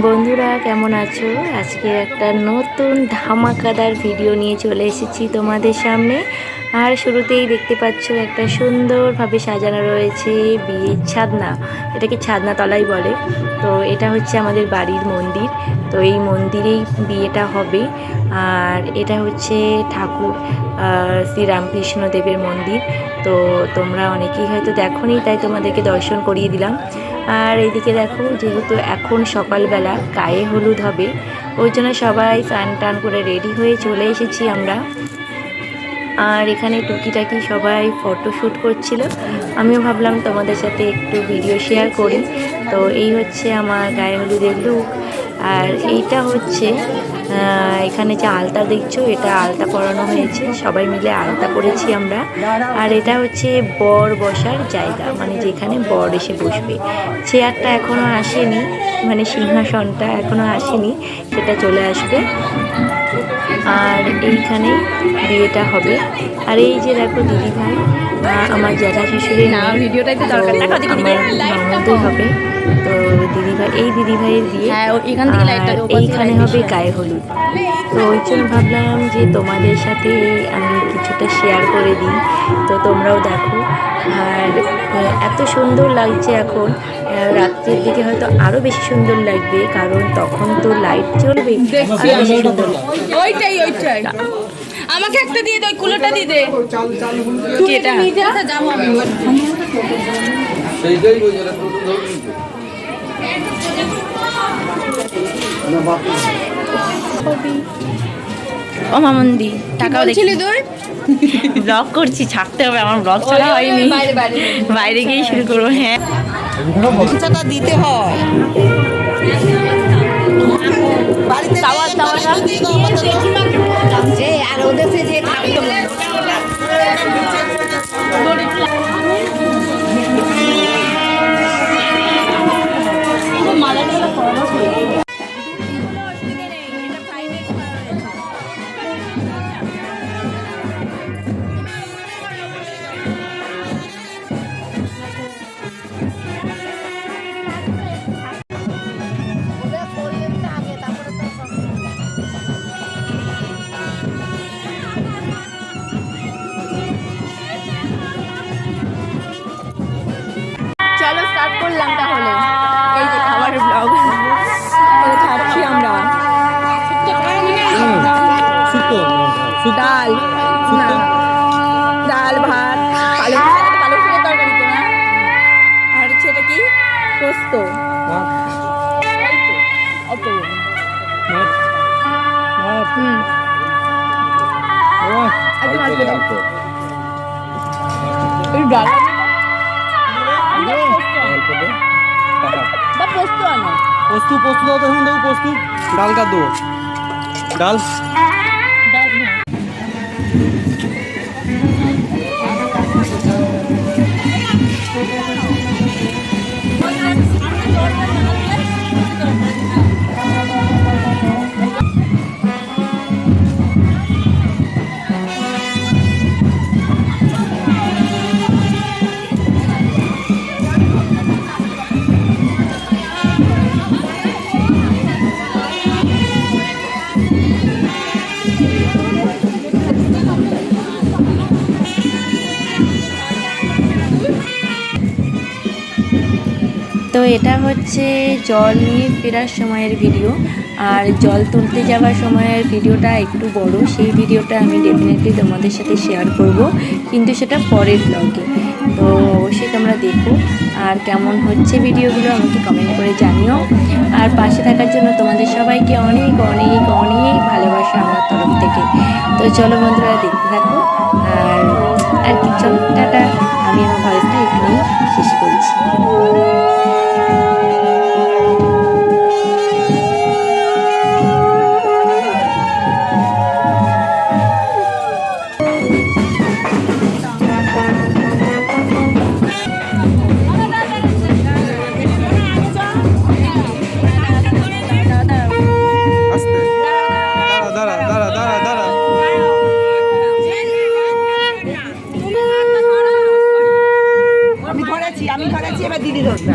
বন্ধুরা কেমন আছো? আজকে একটা নতুন ধামাকাদার ভিডিও নিয়ে চলে এসেছি তোমাদের সামনে। আর শুরুতেই দেখতে পাচ্ছ একটা সুন্দরভাবে সাজানো রয়েছে বিয়ের ছাদনা। এটাকে ছাদনা তলাই বলে। তো এটা হচ্ছে আমাদের বাড়ির মন্দির। তো এই মন্দিরেই বিয়েটা হবে। আর এটা হচ্ছে ঠাকুর শ্রীরামকৃষ্ণ দেবের মন্দির। তো তোমরা অনেকেই হয়তো দেখোনি, তাই তোমাদেরকে দর্শন করিয়ে দিলাম। আর এদিকে দেখো, যেহেতু এখন সকালবেলা গায়ে হলুদ হবে, ওই জন্য সবাই স্নান টান করে রেডি হয়ে চলে এসেছি আমরা। আর এখানে টুকিটাকি সবাই ফটোশ্যুট করছিল, আমিও ভাবলাম তোমাদের সাথে একটু ভিডিও শেয়ার করি। তো এই হচ্ছে আমার গায়ে হলুদের লুক। আর এইটা হচ্ছে এখানে যে আলতা দেখছো, এটা আলতা পরানো হয়েছে, সবাই মিলে আলতা পরেছি আমরা। আর এটা হচ্ছে বর বসার জায়গা, মানে যেখানে বর এসে বসবে। চেয়ারটা এখনও আসেনি, মানে সিংহাসনটা এখনও আসেনি, সেটা চলে আসবে। আর এইখানে বিয়েটা হবে। আর এই যে দেখো দিদিভাই, আমার জ্যাঠা শ্বশুরের ভিডিওটাই তো দরকার, আমার ননদই হবে। তো দিদিভাই, এই দিদিভাইয়ের বিয়ে, এইখানে হবে গায়ে হলুদ। তো ওই জন্য ভাবলাম যে তোমাদের সাথে আমি কিছুটা শেয়ার করে দিই, তো তোমরাও দেখো। আর এত সুন্দর লাগছে এখন, রাত্রির দিকে হয়তো আরও বেশি সুন্দর লাগবে, কারণ তখন তো লাইট জ্বলবে, আরও বেশি সুন্দর লাগবে। ওইটাই আমাকে একটা দিয়ে দে, ওই কুলোটা দিয়ে দে। এটা যাবো আমি। সেইটাই বলছি না, ও মামন্দি টাকাও বলছিলি তুই? ব্লগ করছি, ছাড়তে হবে, আমার ব্লগ ছাড়া হয়নি, বাইরে গিয়েই শুরু করবো। হ্যাঁ, টাকা দিতে হয় বাড়িতে যে, আর ওদের যে থাকতো চলো স্টার্ট করলাম তাহলে। এই যে খাবারের ব্লগ খাচ্ছি আমরা। ডাল, ডাল ভাত, পালং শাকের তরকারি তো না, আর হচ্ছে এটা কি পোস্ত। ডাল পোস্ত আনো, পোস্তু দাও তো, এখন দেবো পোস্তু, ডাল কার দেবো, ডাল। তো এটা হচ্ছে জল নিয়ে ফেরার সময়ের ভিডিও। আর জল তুলতে যাওয়ার সময়ের ভিডিওটা একটু বড়, সেই ভিডিওটা আমি ডেফিনেটলি তোমাদের সাথে শেয়ার করব, কিন্তু সেটা পরের ব্লগে। তো অবশ্যই তোমরা দেখো, আর কেমন হচ্ছে ভিডিওগুলো আমাকে কমেন্ট করে জানিও। আর পাশে থাকার জন্য তোমাদের সবাইকে অনেক অনেক অনেক ভালোবাসা আমার তরফ থেকে। তো চলো বন্ধুরা, দেখতে থাকো। আর কি, চলো টাটা। আমি আমার ভয়েসটা এখানেই শেষ করছি। আমি ধরেছি, এবার দিদি ধরবে।